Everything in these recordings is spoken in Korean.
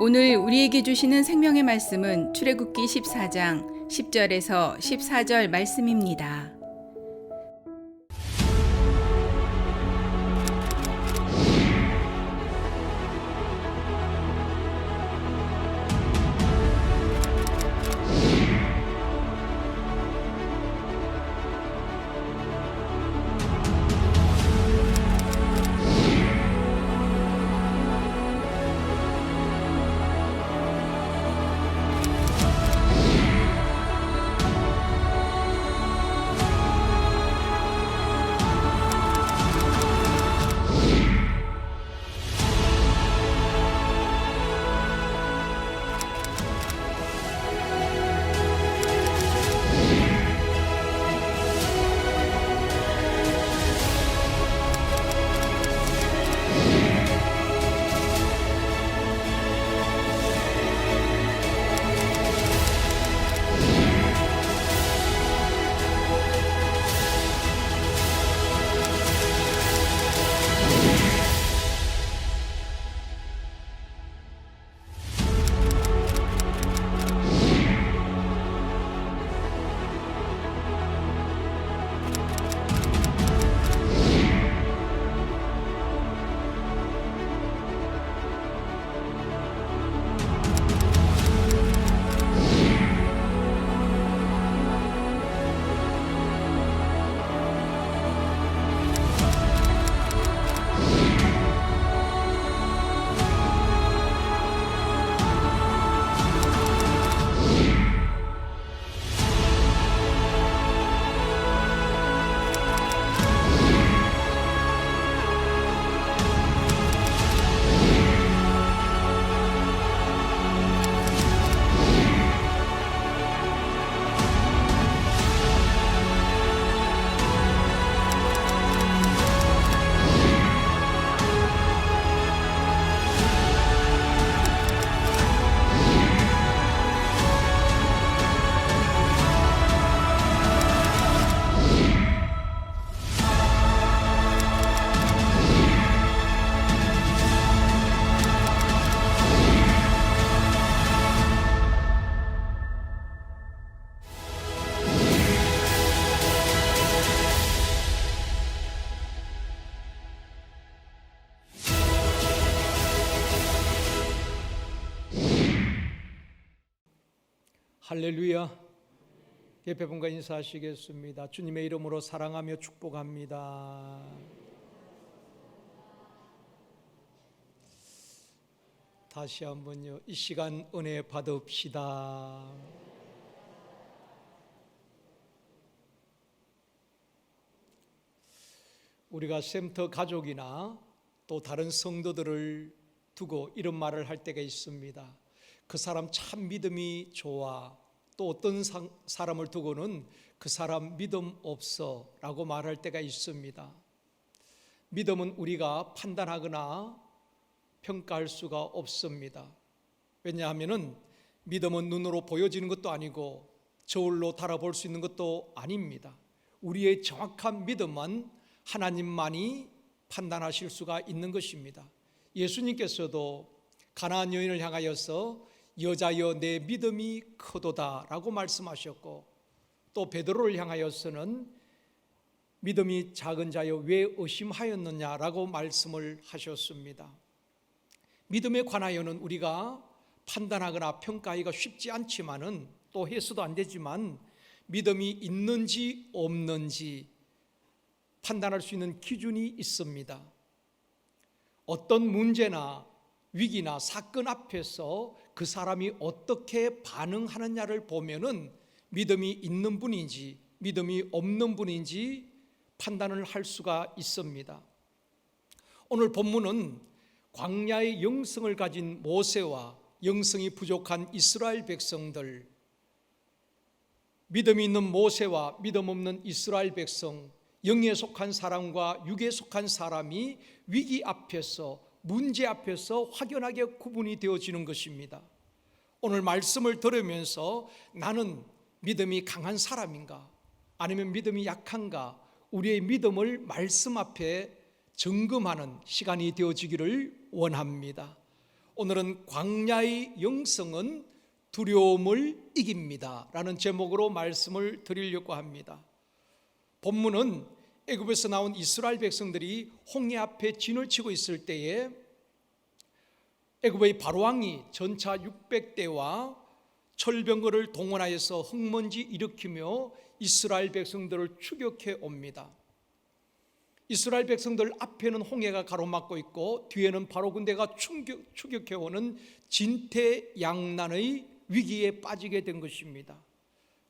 오늘 우리에게 주시는 생명의 말씀은 출애굽기 14장 10절에서 14절 말씀입니다. 할렐루야. 예배분과 인사하시겠습니다. 주님의 이름으로 사랑하며 축복합니다. 다시 한번요, 이 시간 은혜 받읍시다. 우리가 센터 가족이나 또 다른 성도들을 두고 이런 말을 할 때가 있습니다. 그 사람 참 믿음이 좋아. 또 어떤 사람을 두고는 그 사람 믿음 없어 라고 말할 때가 있습니다. 믿음은 우리가 판단하거나 평가할 수가 없습니다. 왜냐하면 믿음은 눈으로 보여지는 것도 아니고 저울로 달아볼 수 있는 것도 아닙니다. 우리의 정확한 믿음만 하나님만이 판단하실 수가 있는 것입니다. 예수님께서도 가나안 여인을 향하여서 여자여 내 믿음이 크도다 라고 말씀하셨고, 또 베드로를 향하여서는 믿음이 작은 자여 왜 의심하였느냐라고 말씀을 하셨습니다. 믿음에 관하여는 우리가 판단하거나 평가하기가 쉽지 않지만은, 또 해서도 안 되지만, 믿음이 있는지 없는지 판단할 수 있는 기준이 있습니다. 어떤 문제나 위기나 사건 앞에서 그 사람이 어떻게 반응하느냐를 보면은 믿음이 있는 분인지 믿음이 없는 분인지 판단을 할 수가 있습니다. 오늘 본문은 광야의 영성을 가진 모세와 영성이 부족한 이스라엘 백성들, 믿음이 있는 모세와 믿음 없는 이스라엘 백성, 영에 속한 사람과 육에 속한 사람이 위기 앞에서, 문제 앞에서 확연하게 구분이 되어지는 것입니다. 오늘 말씀을 들으면서 나는 믿음이 강한 사람인가 아니면 믿음이 약한가, 우리의 믿음을 말씀 앞에 점검하는 시간이 되어지기를 원합니다. 오늘은 광야의 영성은 두려움을 이깁니다 라는 제목으로 말씀을 드리려고 합니다. 본문은 애굽에서 나온 이스라엘 백성들이 홍해 앞에 진을 치고 있을 때에 애굽의 바로왕이 전차 600대와 철병거를 동원하여서 흙먼지 일으키며 이스라엘 백성들을 추격해 옵니다. 이스라엘 백성들 앞에는 홍해가 가로막고 있고 뒤에는 바로 군대가 추격해 오는 진퇴양난의 위기에 빠지게 된 것입니다.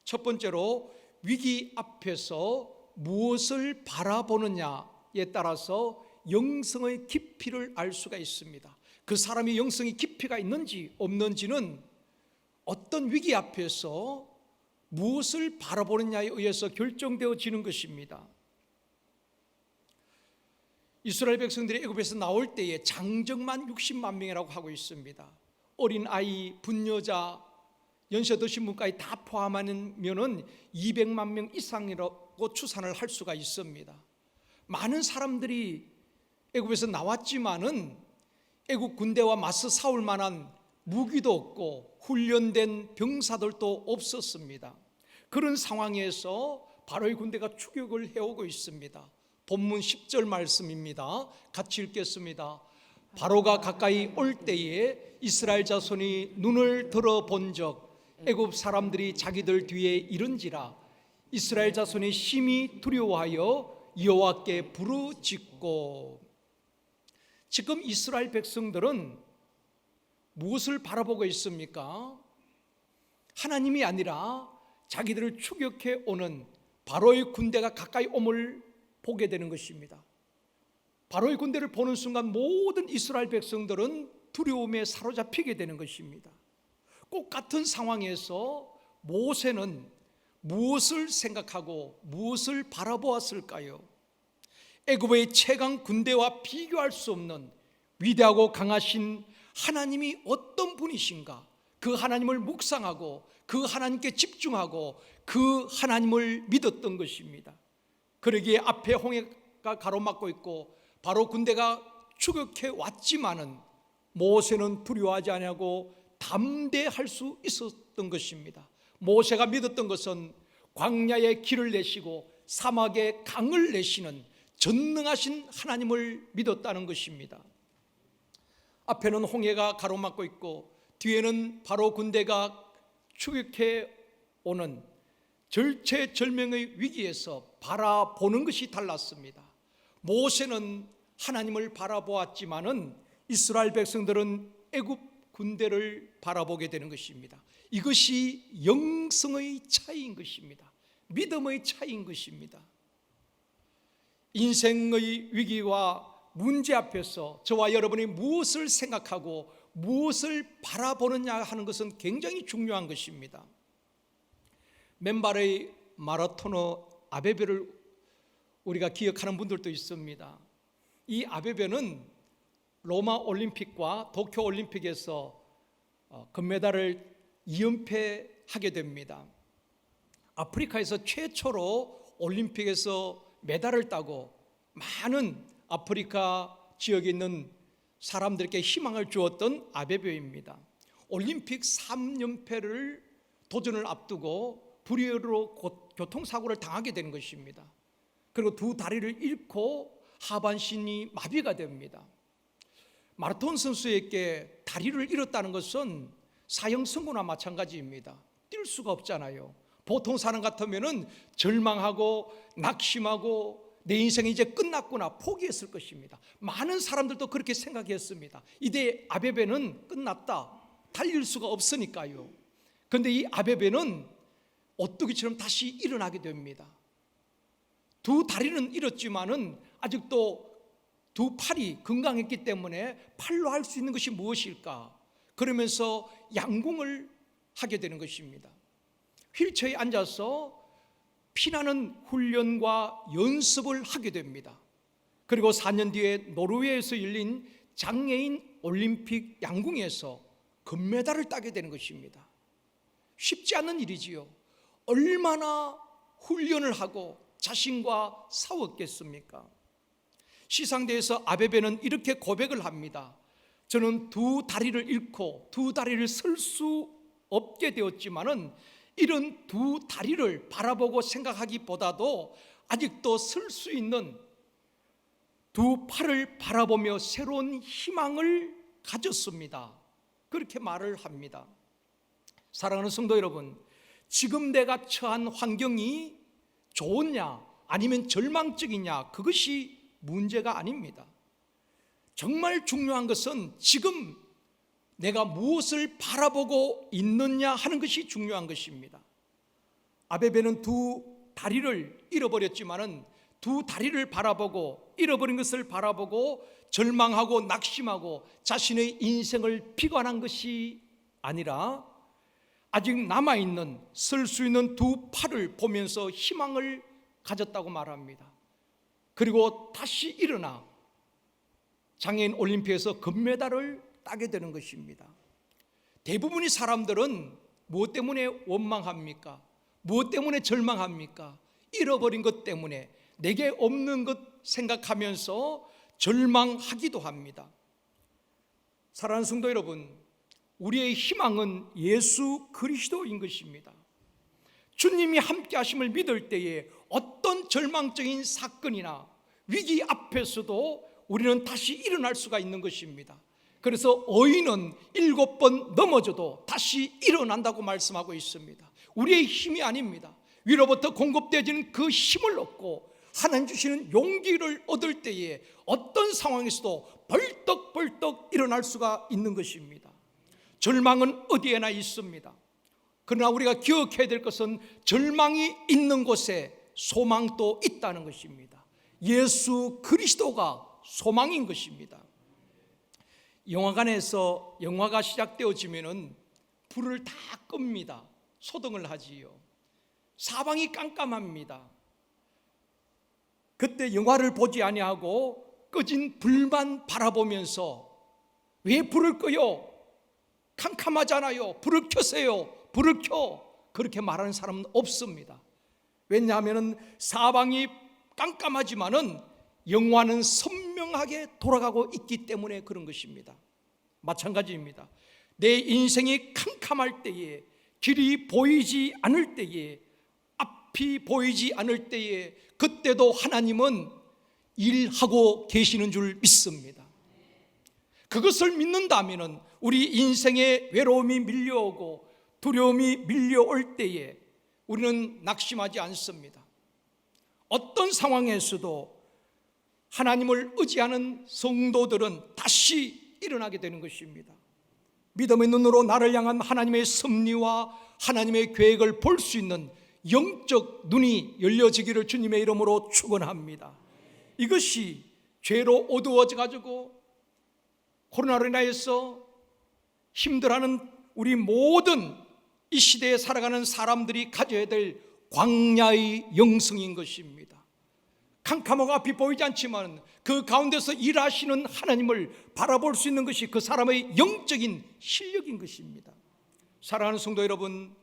첫 번째로 위기 앞에서 무엇을 바라보느냐에 따라서 영성의 깊이를 알 수가 있습니다. 그 사람이 영성이 깊이가 있는지 없는지는 어떤 위기 앞에서 무엇을 바라보느냐에 의해서 결정되어지는 것입니다. 이스라엘 백성들이 애굽에서 나올 때에 장정만 60만 명이라고 하고 있습니다. 어린 아이, 분여자, 연세 드신 분까지 다 포함하면 200만 명 이상이라고 추산을 할 수가 있습니다. 많은 사람들이 애굽에서 나왔지만은 애굽 군대와 맞서 싸울 만한 무기도 없고 훈련된 병사들도 없었습니다. 그런 상황에서 바로의 군대가 추격을 해오고 있습니다. 본문 10절 말씀입니다. 같이 읽겠습니다. 바로가 가까이 올 때에 이스라엘 자손이 눈을 들어 본적 애굽 사람들이 자기들 뒤에 이른지라 이스라엘 자손이 심히 두려워하여 여호와께 부르짖고. 지금 이스라엘 백성들은 무엇을 바라보고 있습니까? 하나님이 아니라 자기들을 추격해 오는 바로의 군대가 가까이 옴을 보게 되는 것입니다. 바로의 군대를 보는 순간 모든 이스라엘 백성들은 두려움에 사로잡히게 되는 것입니다. 꼭 같은 상황에서 모세는 무엇을 생각하고 무엇을 바라보았을까요? 애굽의 최강 군대와 비교할 수 없는 위대하고 강하신 하나님이 어떤 분이신가? 그 하나님을 묵상하고 그 하나님께 집중하고 그 하나님을 믿었던 것입니다. 그러기에 앞에 홍해가 가로막고 있고 바로 군대가 추격해 왔지만은 모세는 두려워하지 아니하고 담대할 수 있었던 것입니다. 모세가 믿었던 것은 광야에 길을 내시고 사막에 강을 내시는 전능하신 하나님을 믿었다는 것입니다. 앞에는 홍해가 가로막고 있고 뒤에는 바로 군대가 추격해 오는 절체절명의 위기에서 바라보는 것이 달랐습니다. 모세는 하나님을 바라보았지만은 이스라엘 백성들은 애굽 군대를 바라보게 되는 것입니다. 이것이 영성의 차이인 것입니다. 믿음의 차이인 것입니다. 인생의 위기와 문제 앞에서 저와 여러분이 무엇을 생각하고 무엇을 바라보느냐 하는 것은 굉장히 중요한 것입니다. 맨발의 마라토너 아베베를 우리가 기억하는 분들도 있습니다. 이 아베베는 로마 올림픽과 도쿄 올림픽에서 금메달을 2연패하게 됩니다. 아프리카에서 최초로 올림픽에서 메달을 따고 많은 아프리카 지역에 있는 사람들에게 희망을 주었던 아베베입니다. 올림픽 3연패를 도전을 앞두고 불의로 교통사고를 당하게 되는 것입니다. 그리고 두 다리를 잃고 하반신이 마비가 됩니다. 마라톤 선수에게 다리를 잃었다는 것은 사형 선고나 마찬가지입니다. 뛸 수가 없잖아요. 보통 사람 같으면 절망하고 낙심하고 내 인생이 이제 끝났구나 포기했을 것입니다. 많은 사람들도 그렇게 생각했습니다. 이제 아베베는 끝났다. 달릴 수가 없으니까요. 그런데 이 아베베는 오뚜기처럼 다시 일어나게 됩니다. 두 다리는 잃었지만은 아직도 두 팔이 건강했기 때문에 팔로 할 수 있는 것이 무엇일까? 그러면서 양궁을 하게 되는 것입니다. 휠체어에 앉아서 피나는 훈련과 연습을 하게 됩니다. 그리고 4년 뒤에 노르웨이에서 열린 장애인 올림픽 양궁에서 금메달을 따게 되는 것입니다. 쉽지 않은 일이지요. 얼마나 훈련을 하고 자신과 싸웠겠습니까? 시상대에서 아베베는 이렇게 고백을 합니다. 저는 두 다리를 잃고 두 다리를 쓸 수 없게 되었지만은 이런 두 다리를 바라보고 생각하기보다도 아직도 쓸 수 있는 두 팔을 바라보며 새로운 희망을 가졌습니다. 그렇게 말을 합니다. 사랑하는 성도 여러분, 지금 내가 처한 환경이 좋으냐 아니면 절망적이냐, 그것이 문제가 아닙니다. 정말 중요한 것은 지금 내가 무엇을 바라보고 있느냐 하는 것이 중요한 것입니다. 아베베는 두 다리를 잃어버렸지만은 두 다리를 바라보고 잃어버린 것을 바라보고 절망하고 낙심하고 자신의 인생을 비관한 것이 아니라 아직 남아있는 쓸 수 있는 두 팔을 보면서 희망을 가졌다고 말합니다. 그리고 다시 일어나 장애인 올림픽에서 금메달을 따게 되는 것입니다. 대부분의 사람들은 무엇 때문에 원망합니까? 무엇 때문에 절망합니까? 잃어버린 것 때문에, 내게 없는 것 생각하면서 절망하기도 합니다. 사랑하는 성도 여러분, 우리의 희망은 예수 그리스도인 것입니다. 주님이 함께 하심을 믿을 때에 어떤 절망적인 사건이나 위기 앞에서도 우리는 다시 일어날 수가 있는 것입니다. 그래서 어인은 7번 넘어져도 다시 일어난다고 말씀하고 있습니다. 우리의 힘이 아닙니다. 위로부터 공급되어지는 그 힘을 얻고 하나님 주시는 용기를 얻을 때에 어떤 상황에서도 벌떡벌떡 일어날 수가 있는 것입니다. 절망은 어디에나 있습니다. 그러나 우리가 기억해야 될 것은 절망이 있는 곳에 소망도 있다는 것입니다. 예수 그리스도가 소망인 것입니다. 영화관에서 영화가 시작되어지면은 불을 다 끕니다. 소등을 하지요. 사방이 깜깜합니다. 그때 영화를 보지 아니하고 꺼진 불만 바라보면서 왜 불을 꺼요? 캄캄하잖아요. 불을 켜세요. 불을 켜. 그렇게 말하는 사람은 없습니다. 왜냐하면 사방이 깜깜하지만은 영화는 선명하게 돌아가고 있기 때문에 그런 것입니다. 마찬가지입니다. 내 인생이 캄캄할 때에, 길이 보이지 않을 때에, 앞이 보이지 않을 때에, 그때도 하나님은 일하고 계시는 줄 믿습니다. 그것을 믿는다면 우리 인생에 외로움이 밀려오고 두려움이 밀려올 때에 우리는 낙심하지 않습니다. 어떤 상황에서도 하나님을 의지하는 성도들은 다시 일어나게 되는 것입니다. 믿음의 눈으로 나를 향한 하나님의 섭리와 하나님의 계획을 볼 수 있는 영적 눈이 열려지기를 주님의 이름으로 축원합니다. 이것이 죄로 어두워져 가지고 코로나로 인하여서 힘들어하는 우리 모든 이 시대에 살아가는 사람들이 가져야 될 광야의 영성인 것입니다. 캄캄하고 앞이 보이지 않지만 그 가운데서 일하시는 하나님을 바라볼 수 있는 것이 그 사람의 영적인 실력인 것입니다. 사랑하는 성도 여러분,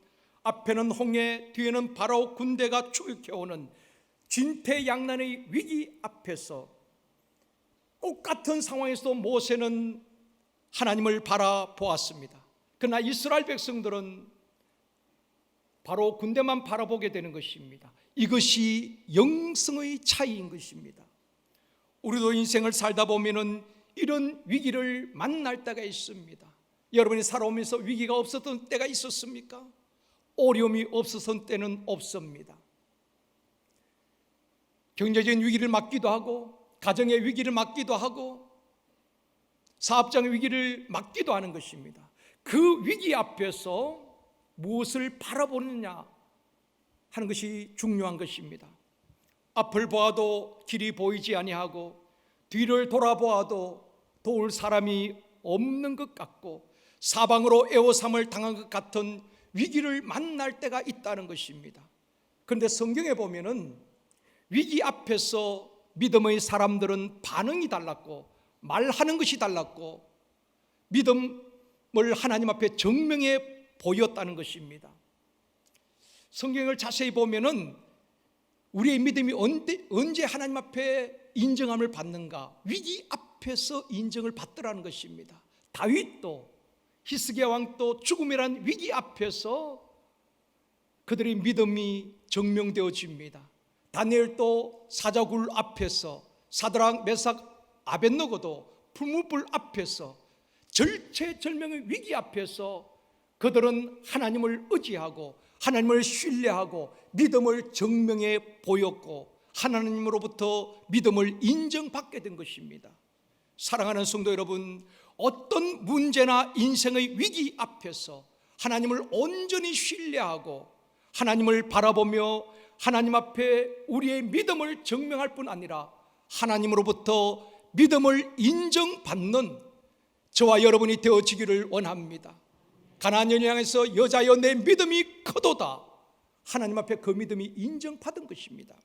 앞에는 홍해, 뒤에는 바로 군대가 추격해오는 진퇴양난의 위기 앞에서 똑같은 상황에서도 모세는 하나님을 바라보았습니다. 그러나 이스라엘 백성들은 바로 군대만 바라보게 되는 것입니다. 이것이 영성의 차이인 것입니다. 우리도 인생을 살다 보면은 이런 위기를 만날 때가 있습니다. 여러분이 살아오면서 위기가 없었던 때가 있었습니까? 어려움이 없었던 때는 없습니다. 경제적인 위기를 맞기도 하고, 가정의 위기를 맞기도 하고, 사업장의 위기를 맞기도 하는 것입니다. 그 위기 앞에서 무엇을 바라보느냐 하는 것이 중요한 것입니다. 앞을 보아도 길이 보이지 아니하고 뒤를 돌아보아도 도울 사람이 없는 것 같고 사방으로 애워삼을 당한 것 같은 위기를 만날 때가 있다는 것입니다. 그런데 성경에 보면은 위기 앞에서 믿음의 사람들은 반응이 달랐고 말하는 것이 달랐고 믿음을 하나님 앞에 증명해 보였다는 것입니다. 성경을 자세히 보면은 우리의 믿음이 언제 하나님 앞에 인정함을 받는가? 위기 앞에서 인정을 받더라는 것입니다. 다윗도, 히스기야 왕도 죽음이란 위기 앞에서 그들의 믿음이 증명되어집니다. 다니엘도 사자굴 앞에서, 사드락, 메삭, 아벳느고도 풀무불 앞에서, 절체절명의 위기 앞에서 그들은 하나님을 의지하고 하나님을 신뢰하고 믿음을 증명해 보였고 하나님으로부터 믿음을 인정받게 된 것입니다. 사랑하는 성도 여러분, 어떤 문제나 인생의 위기 앞에서 하나님을 온전히 신뢰하고 하나님을 바라보며 하나님 앞에 우리의 믿음을 증명할 뿐 아니라 하나님으로부터 믿음을 인정받는 저와 여러분이 되어지기를 원합니다. 가나안 여인을 향해서 여자여 내 믿음이 크도다, 하나님 앞에 그 믿음이 인정받은 것입니다.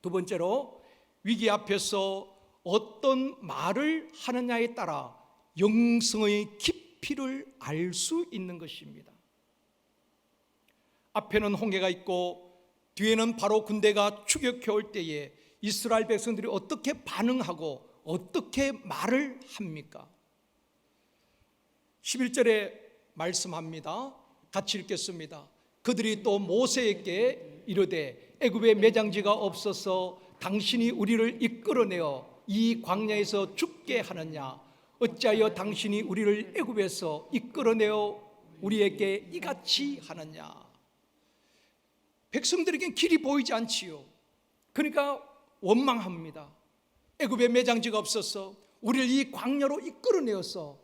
두 번째로, 위기 앞에서 어떤 말을 하느냐에 따라 영성의 깊이를 알 수 있는 것입니다. 앞에는 홍해가 있고 뒤에는 바로 군대가 추격해 올 때에 이스라엘 백성들이 어떻게 반응하고 어떻게 말을 합니까? 11절에 말씀합니다. 같이 읽겠습니다. 그들이 또 모세에게 이르되 애굽에 매장지가 없어서 당신이 우리를 이끌어내어 이 광야에서 죽게 하느냐? 어찌하여 당신이 우리를 애굽에서 이끌어내어 우리에게 이같이 하느냐? 백성들에겐 길이 보이지 않지요. 그러니까 원망합니다. 애굽에 매장지가 없어서 우리를 이 광야로 이끌어내어서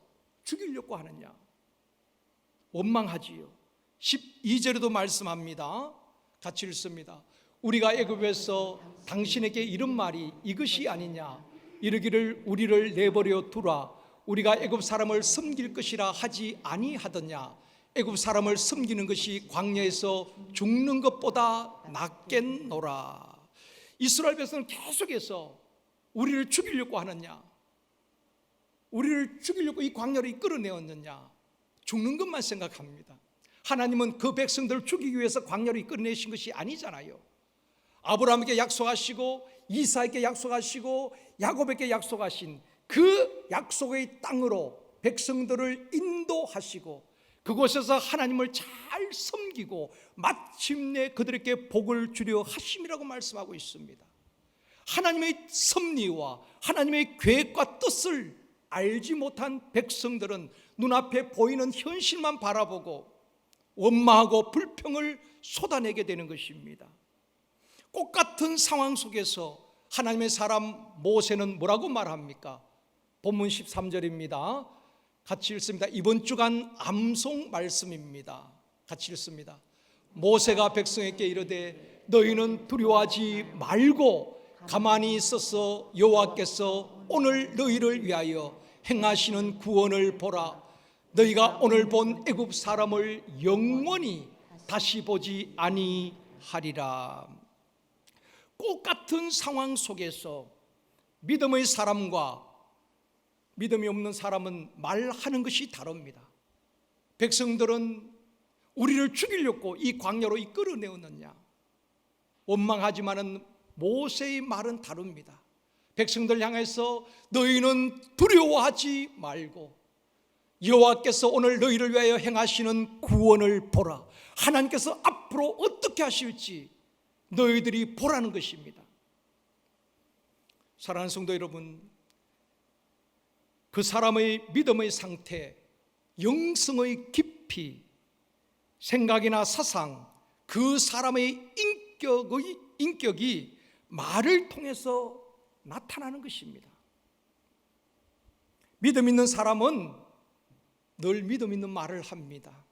죽이려고 하느냐? 원망하지요. 12절에도 말씀합니다. 같이 읽습니다. 우리가 애굽에서 당신에게 이른 말이 이것이 아니냐? 이르기를 우리를 내버려 두라. 우리가 애굽 사람을 섬길 것이라 하지 아니하더냐? 애굽 사람을 섬기는 것이 광야에서 죽는 것보다 낫겠노라. 이스라엘 백성은 계속해서 우리를 죽이려고 하느냐? 우리를 죽이려고 이 광야로 이끌어내었느냐? 죽는 것만 생각합니다. 하나님은 그 백성들을 죽이기 위해서 광야로 이끌어내신 것이 아니잖아요. 아브라함에게 약속하시고 이사에게 약속하시고 야곱에게 약속하신 그 약속의 땅으로 백성들을 인도하시고 그곳에서 하나님을 잘 섬기고 마침내 그들에게 복을 주려 하심이라고 말씀하고 있습니다. 하나님의 섭리와 하나님의 계획과 뜻을 알지 못한 백성들은 눈앞에 보이는 현실만 바라보고 원망하고 불평을 쏟아내게 되는 것입니다. 똑같은 상황 속에서 하나님의 사람 모세는 뭐라고 말합니까? 본문 13절입니다. 같이 읽습니다. 이번 주간 암송 말씀입니다. 같이 읽습니다. 모세가 백성에게 이르되 너희는 두려워하지 말고 가만히 있어서 여호와께서 오늘 너희를 위하여 행하시는 구원을 보라. 너희가 오늘 본 애굽 사람을 영원히 다시 보지 아니하리라. 똑같은 상황 속에서 믿음의 사람과 믿음이 없는 사람은 말하는 것이 다릅니다. 백성들은 우리를 죽이려고 이 광야로 이끌어내었느냐? 원망하지만은 모세의 말은 다릅니다. 백성들 향해서 너희는 두려워하지 말고 여호와께서 오늘 너희를 위하여 행하시는 구원을 보라. 하나님께서 앞으로 어떻게 하실지 너희들이 보라는 것입니다. 사랑하는 성도 여러분, 그 사람의 믿음의 상태, 영성의 깊이, 생각이나 사상, 그 사람의 인격이 말을 통해서 나타나는 것입니다. 믿음 있는 사람은 늘 믿음 있는 말을 합니다.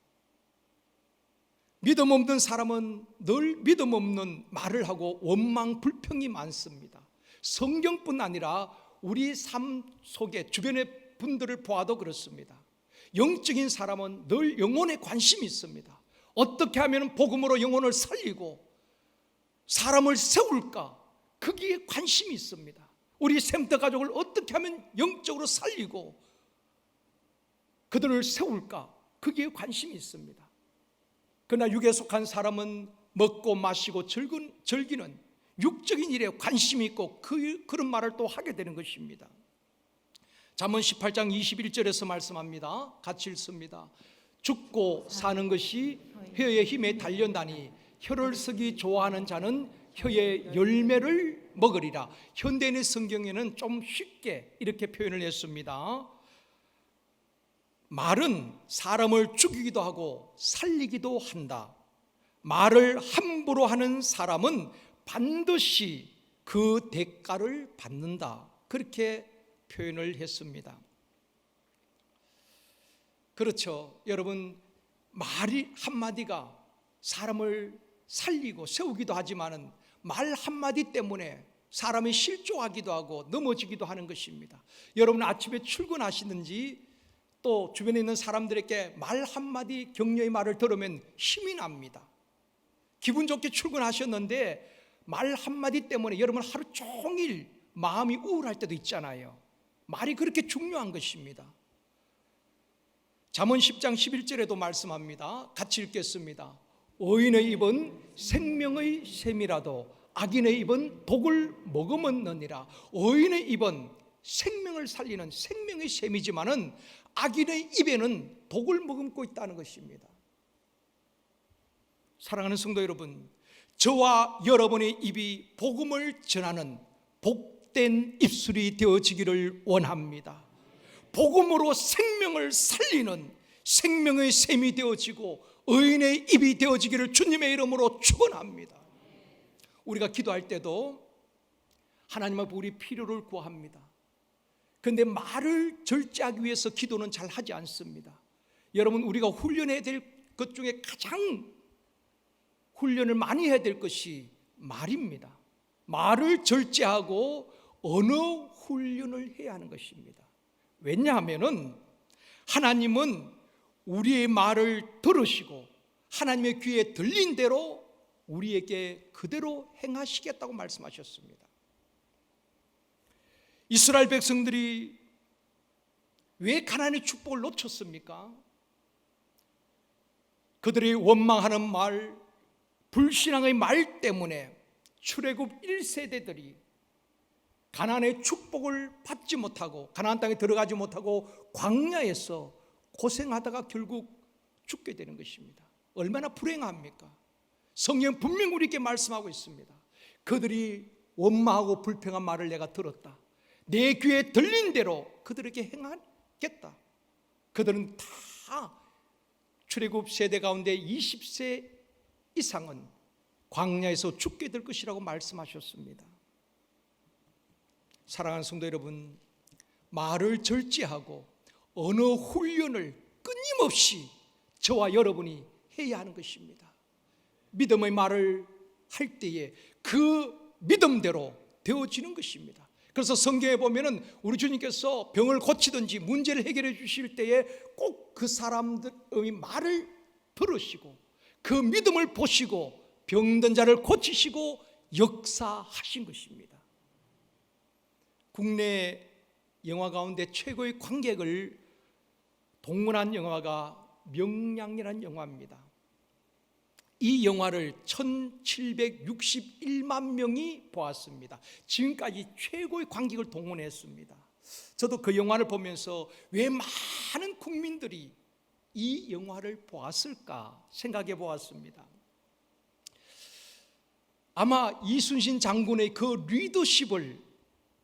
믿음 없는 사람은 늘 믿음 없는 말을 하고 원망, 불평이 많습니다. 성경뿐 아니라 우리 삶 속에 주변의 분들을 보아도 그렇습니다. 영적인 사람은 늘 영혼에 관심이 있습니다. 어떻게 하면 복음으로 영혼을 살리고 사람을 세울까? 거기에 관심이 있습니다. 우리 샘터 가족을 어떻게 하면 영적으로 살리고 그들을 세울까? 거기에 관심이 있습니다. 그러나 육에 속한 사람은 먹고 마시고 즐기는 육적인 일에 관심이 있고 그런 말을 또 하게 되는 것입니다. 잠언 18장 21절에서 말씀합니다. 같이 읽습니다. 죽고 사는 것이 혀의 힘에 달렸나니 혀를 쓰기 좋아하는 자는 혀의 열매를 먹으리라. 현대인의 성경에는 좀 쉽게 이렇게 표현을 했습니다. 말은 사람을 죽이기도 하고 살리기도 한다. 말을 함부로 하는 사람은 반드시 그 대가를 받는다. 그렇게 표현을 했습니다. 그렇죠. 여러분, 말이 한마디가 사람을 살리고 세우기도 하지만은 말 한마디 때문에 사람이 실족하기도 하고 넘어지기도 하는 것입니다. 여러분, 아침에 출근하시는지 또 주변에 있는 사람들에게 말 한마디 격려의 말을 들으면 힘이 납니다. 기분 좋게 출근하셨는데 말 한마디 때문에 여러분 하루 종일 마음이 우울할 때도 있잖아요. 말이 그렇게 중요한 것입니다. 잠언 10장 11절에도 말씀합니다. 같이 읽겠습니다. 의인의 입은 생명의 샘이라도 악인의 입은 독을 머금었느니라. 의인의 입은 생명을 살리는 생명의 샘이지만은 악인의 입에는 독을 머금고 있다는 것입니다. 사랑하는 성도 여러분, 저와 여러분의 입이 복음을 전하는 복된 입술이 되어지기를 원합니다. 복음으로 생명을 살리는 생명의 샘이 되어지고 의인의 입이 되어지기를 주님의 이름으로 축원합니다. 우리가 기도할 때도 하나님 앞에 우리 필요를 구합니다. 그런데 말을 절제하기 위해서 기도는 잘 하지 않습니다. 여러분, 우리가 훈련해야 될 것 중에 가장 훈련을 많이 해야 될 것이 말입니다. 말을 절제하고 언어 훈련을 해야 하는 것입니다. 왜냐하면 하나님은 우리의 말을 들으시고 하나님의 귀에 들린 대로 우리에게 그대로 행하시겠다고 말씀하셨습니다. 이스라엘 백성들이 왜 가나안의 축복을 놓쳤습니까? 그들이 원망하는 말, 불신앙의 말 때문에 출애굽 1세대들이 가나안의 축복을 받지 못하고 가나안 땅에 들어가지 못하고 광야에서 고생하다가 결국 죽게 되는 것입니다. 얼마나 불행합니까? 성경은 분명 우리에게 말씀하고 있습니다. 그들이 원망하고 불평한 말을 내가 들었다. 내 귀에 들린 대로 그들에게 행하겠다. 그들은 다 출애굽 세대 가운데 20세 이상은 광야에서 죽게 될 것이라고 말씀하셨습니다. 사랑하는 성도 여러분, 말을 절제하고 언어 훈련을 끊임없이 저와 여러분이 해야 하는 것입니다. 믿음의 말을 할 때에 그 믿음대로 되어지는 것입니다. 그래서 성경에 보면은 우리 주님께서 병을 고치든지 문제를 해결해 주실 때에 꼭 그 사람들의 말을 들으시고 그 믿음을 보시고 병든 자를 고치시고 역사하신 것입니다. 국내 영화 가운데 최고의 관객을 동원한 영화가 명량이라는 영화입니다. 이 영화를 1761만 명이 보았습니다. 지금까지 최고의 관객을 동원했습니다. 저도 그 영화를 보면서 왜 많은 국민들이 이 영화를 보았을까 생각해 보았습니다. 아마 이순신 장군의 그 리더십을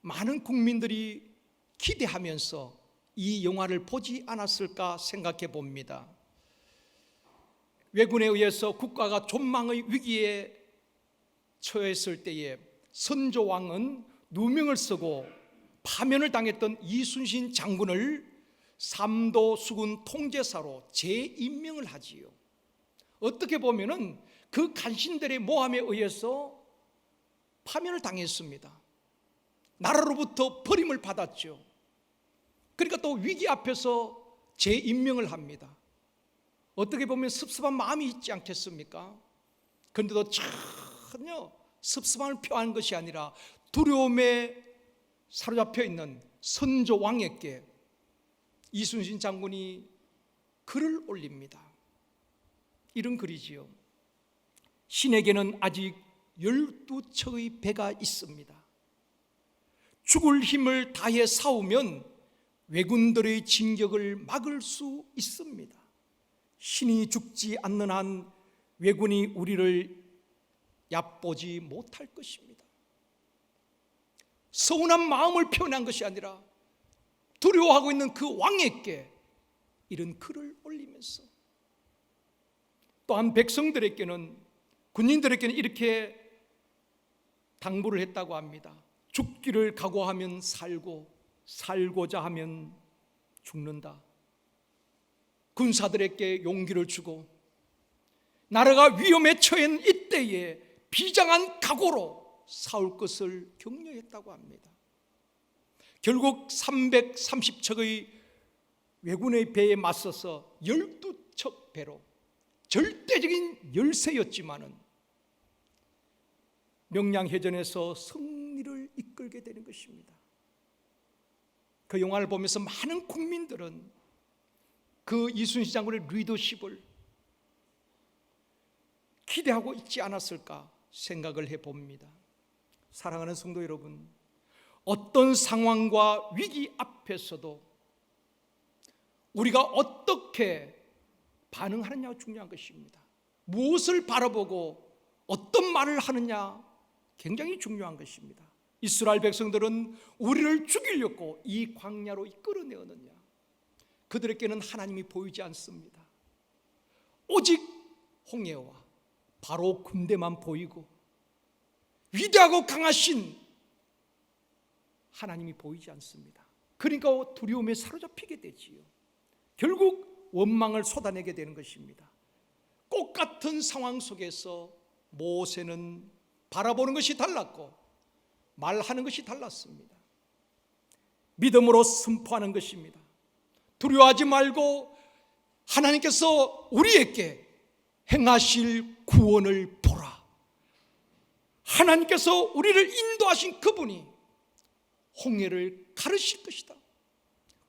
많은 국민들이 기대하면서 이 영화를 보지 않았을까 생각해 봅니다. 왜군에 의해서 국가가 존망의 위기에 처했을 때에 선조왕은 누명을 쓰고 파면을 당했던 이순신 장군을 삼도 수군 통제사로 재임명을 하지요. 어떻게 보면은 그 간신들의 모함에 의해서 파면을 당했습니다. 나라로부터 버림을 받았죠. 그러니까 또 위기 앞에서 재임명을 합니다. 어떻게 보면 섭섭한 마음이 있지 않겠습니까? 그런데도 전혀 섭섭함을 표하는 것이 아니라 두려움에 사로잡혀 있는 선조 왕에게 이순신 장군이 글을 올립니다. 이런 글이지요. 신에게는 아직 12척의 배가 있습니다. 죽을 힘을 다해 싸우면 왜군들의 진격을 막을 수 있습니다. 신이 죽지 않는 한 왜군이 우리를 얕보지 못할 것입니다. 서운한 마음을 표현한 것이 아니라 두려워하고 있는 그 왕에게 이런 글을 올리면서, 또한 백성들에게는, 군인들에게는 이렇게 당부를 했다고 합니다. 죽기를 각오하면 살고 살고자 하면 죽는다. 군사들에게 용기를 주고 나라가 위험에 처한 이때에 비장한 각오로 싸울 것을 격려했다고 합니다. 결국 330척의 왜군의 배에 맞서서 12척 배로 절대적인 열세였지만은 명량해전에서 승리를 이끌게 되는 것입니다. 그 영화를 보면서 많은 국민들은 그 이순신 장군의 리더십을 기대하고 있지 않았을까 생각을 해봅니다. 사랑하는 성도 여러분, 어떤 상황과 위기 앞에서도 우리가 어떻게 반응하느냐가 중요한 것입니다. 무엇을 바라보고 어떤 말을 하느냐 굉장히 중요한 것입니다. 이스라엘 백성들은 우리를 죽이려고 이 광야로 이끌어내었느냐, 그들에게는 하나님이 보이지 않습니다. 오직 홍해와 바로 군대만 보이고 위대하고 강하신 하나님이 보이지 않습니다. 그러니까 두려움에 사로잡히게 되지요. 결국 원망을 쏟아내게 되는 것입니다. 똑같은 상황 속에서 모세는 바라보는 것이 달랐고 말하는 것이 달랐습니다. 믿음으로 선포하는 것입니다. 두려워하지 말고 하나님께서 우리에게 행하실 구원을 보라. 하나님께서 우리를 인도하신 그분이 홍해를 가르실 것이다.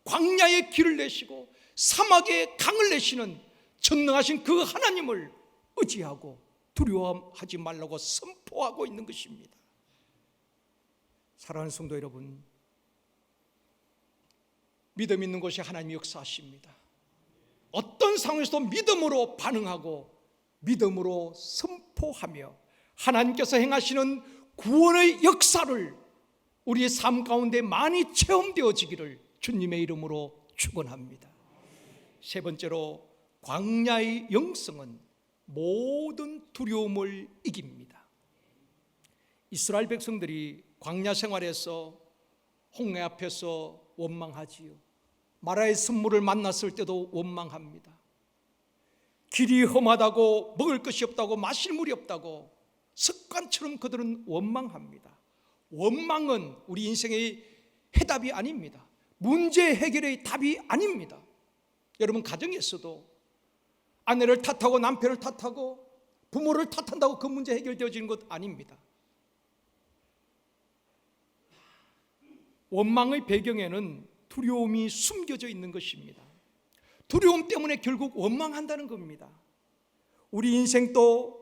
광야의 길을 내시고 사막의 강을 내시는 전능하신 그 하나님을 의지하고 두려워하지 말라고 선포하고 있는 것입니다. 사랑하는 성도 여러분, 믿음 있는 곳이 하나님이 역사하십니다. 어떤 상황에서도 믿음으로 반응하고 믿음으로 선포하며 하나님께서 행하시는 구원의 역사를 우리의 삶 가운데 많이 체험되어지기를 주님의 이름으로 축원합니다. 세 번째로, 광야의 영성은 모든 두려움을 이깁니다. 이스라엘 백성들이 광야 생활에서 홍해 앞에서 원망하지요. 마라의 선물을 만났을 때도 원망합니다. 길이 험하다고, 먹을 것이 없다고, 마실 물이 없다고 습관처럼 그들은 원망합니다. 원망은 우리 인생의 해답이 아닙니다. 문제 해결의 답이 아닙니다. 여러분, 가정에서도 아내를 탓하고 남편을 탓하고 부모를 탓한다고 그 문제 해결되어지는 것 아닙니다. 원망의 배경에는 두려움이 숨겨져 있는 것입니다. 두려움 때문에 결국 원망한다는 겁니다. 우리 인생도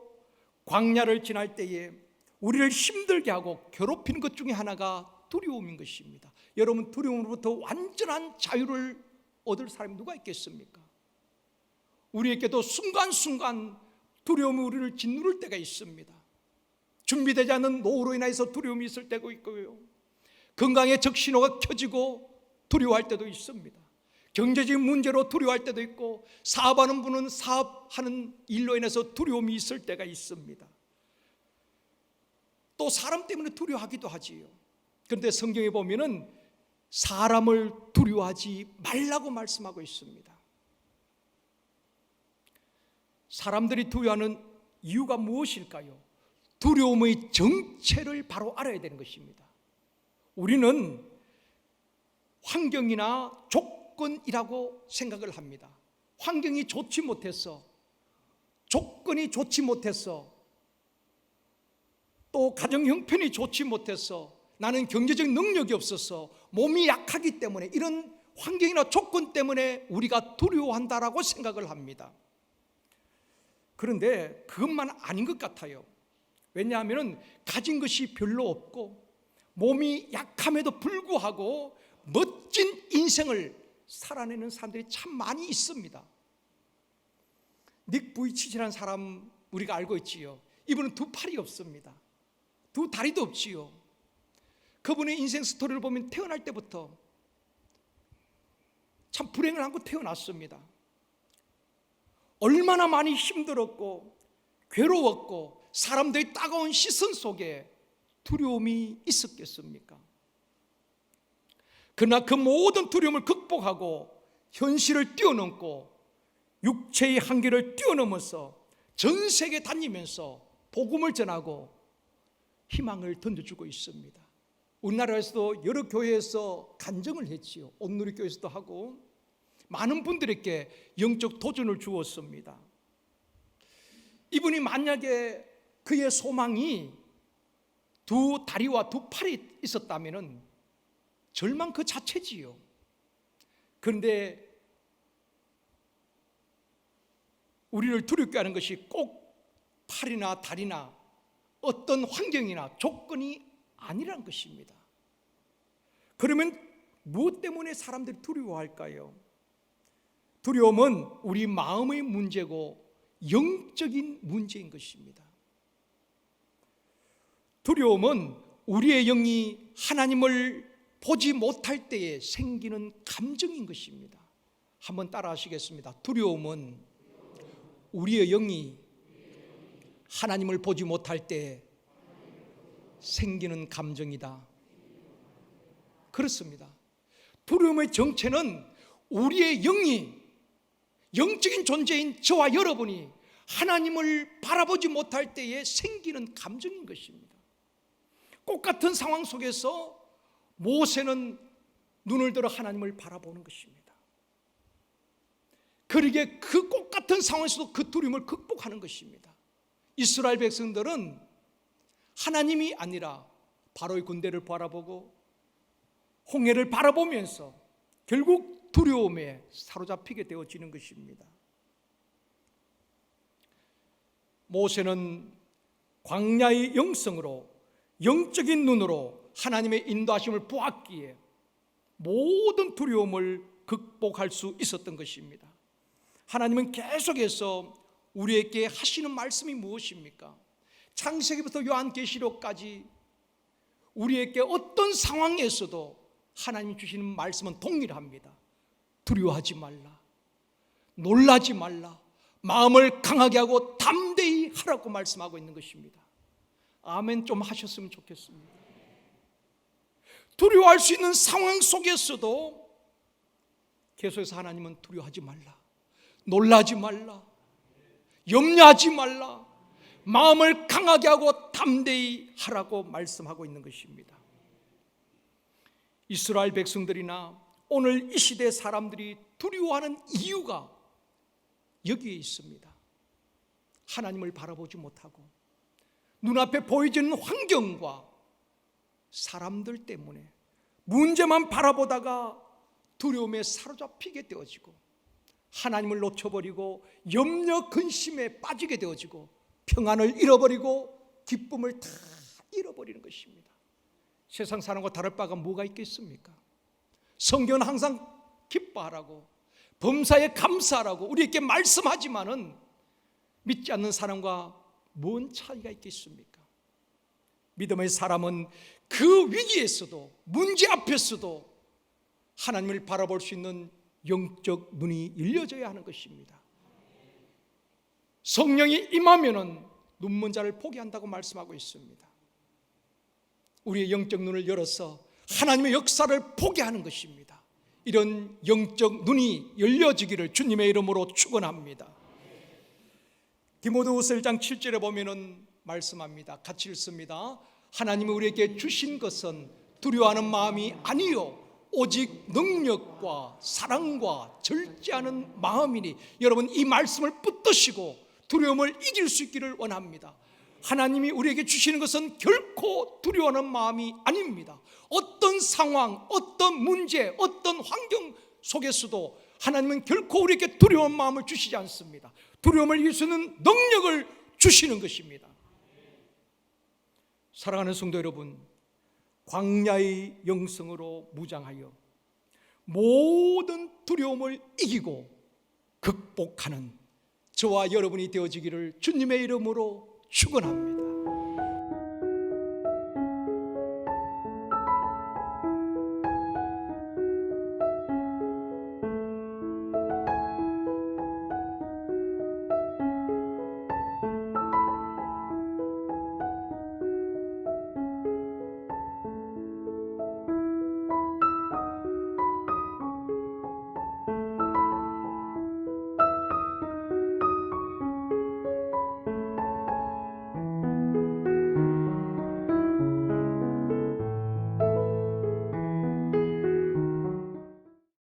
광야를 지날 때에 우리를 힘들게 하고 괴롭히는 것 중에 하나가 두려움인 것입니다. 여러분, 두려움으로부터 완전한 자유를 얻을 사람이 누가 있겠습니까? 우리에게도 순간순간 두려움이 우리를 짓누를 때가 있습니다. 준비되지 않은 노후로 인해서 두려움이 있을 때도 있고요, 건강의 적신호가 켜지고 두려워할 때도 있습니다. 경제적인 문제로 두려워할 때도 있고, 사업하는 분은 사업하는 일로 인해서 두려움이 있을 때가 있습니다. 또 사람 때문에 두려워하기도 하지요. 그런데 성경에 보면은 사람을 두려워하지 말라고 말씀하고 있습니다. 사람들이 두려워하는 이유가 무엇일까요? 두려움의 정체를 바로 알아야 되는 것입니다. 우리는 환경이나 조건이라고 생각을 합니다. 환경이 좋지 못해서, 조건이 좋지 못해서, 또 가정 형편이 좋지 못해서, 나는 경제적 능력이 없어서, 몸이 약하기 때문에, 이런 환경이나 조건 때문에 우리가 두려워한다라고 생각을 합니다. 그런데 그것만 아닌 것 같아요. 왜냐하면 가진 것이 별로 없고 몸이 약함에도 불구하고 멋진 인생을 살아내는 사람들이 참 많이 있습니다. 닉 부이치치라는 사람 우리가 알고 있지요. 이분은 두 팔이 없습니다. 두 다리도 없지요. 그분의 인생 스토리를 보면 태어날 때부터 참 불행을 안고 태어났습니다. 얼마나 많이 힘들었고 괴로웠고 사람들의 따가운 시선 속에 두려움이 있었겠습니까? 그러나 그 모든 두려움을 극복하고 현실을 뛰어넘고 육체의 한계를 뛰어넘어서 전 세계 다니면서 복음을 전하고 희망을 던져주고 있습니다. 우리나라에서도 여러 교회에서 간증을 했지요. 온누리 교회에서도 하고 많은 분들에게 영적 도전을 주었습니다. 이분이 만약에 그의 소망이 두 다리와 두 팔이 있었다면 절망 그 자체지요. 그런데 우리를 두렵게 하는 것이 꼭 팔이나 다리나 어떤 환경이나 조건이 아니란 것입니다. 그러면 무엇 때문에 사람들이 두려워할까요? 두려움은 우리 마음의 문제고 영적인 문제인 것입니다. 두려움은 우리의 영이 하나님을 보지 못할 때에 생기는 감정인 것입니다. 한번 따라 하시겠습니다. 두려움은 우리의 영이 하나님을 보지 못할 때 생기는 감정이다. 그렇습니다. 두려움의 정체는 우리의 영이, 영적인 존재인 저와 여러분이 하나님을 바라보지 못할 때에 생기는 감정인 것입니다. 똑같은 상황 속에서 모세는 눈을 들어 하나님을 바라보는 것입니다. 그러기에 그 똑같은 상황에서도 그 두려움을 극복하는 것입니다. 이스라엘 백성들은 하나님이 아니라 바로의 군대를 바라보고 홍해를 바라보면서 결국 두려움에 사로잡히게 되어지는 것입니다. 모세는 광야의 영성으로 영적인 눈으로 하나님의 인도하심을 보았기에 모든 두려움을 극복할 수 있었던 것입니다. 하나님은 계속해서 우리에게 하시는 말씀이 무엇입니까? 창세기부터 요한계시록까지 우리에게 어떤 상황에서도 하나님이 주시는 말씀은 동일합니다. 두려워하지 말라, 놀라지 말라, 마음을 강하게 하고 담대히 하라고 말씀하고 있는 것입니다. 아멘 좀 하셨으면 좋겠습니다. 두려워할 수 있는 상황 속에서도 계속해서 하나님은 두려워하지 말라, 놀라지 말라, 염려하지 말라, 마음을 강하게 하고 담대히 하라고 말씀하고 있는 것입니다. 이스라엘 백성들이나 오늘 이 시대 사람들이 두려워하는 이유가 여기에 있습니다. 하나님을 바라보지 못하고 눈앞에 보여지는 환경과 사람들 때문에 문제만 바라보다가 두려움에 사로잡히게 되어지고 하나님을 놓쳐버리고 염려 근심에 빠지게 되어지고 평안을 잃어버리고 기쁨을 다 잃어버리는 것입니다. 세상 사람과 다를 바가 뭐가 있겠습니까? 성경은 항상 기뻐하라고 범사에 감사하라고 우리에게 말씀하지만은 믿지 않는 사람과 뭔 차이가 있겠습니까? 믿음의 사람은 그 위기에서도 문제 앞에서도 하나님을 바라볼 수 있는 영적 눈이 열려져야 하는 것입니다. 성령이 임하면은 눈먼 자를 보게 한다고 말씀하고 있습니다. 우리의 영적 눈을 열어서 하나님의 역사를 보게 하는 것입니다. 이런 영적 눈이 열려지기를 주님의 이름으로 축원합니다. 디모데후서 1장 7절에 보면은 말씀합니다. 같이 읽습니다. 하나님이 우리에게 주신 것은 두려워하는 마음이 아니요 오직 능력과 사랑과 절제하는 마음이니. 여러분 이 말씀을 붙드시고 두려움을 이길 수 있기를 원합니다. 하나님이 우리에게 주시는 것은 결코 두려워하는 마음이 아닙니다. 어떤 상황, 어떤 문제, 어떤 환경 속에서도 하나님은 결코 우리에게 두려운 마음을 주시지 않습니다. 두려움을 이길 수 있는 능력을 주시는 것입니다. 사랑하는 성도 여러분, 광야의 영성으로 무장하여 모든 두려움을 이기고 극복하는 저와 여러분이 되어지기를 주님의 이름으로 축원합니다.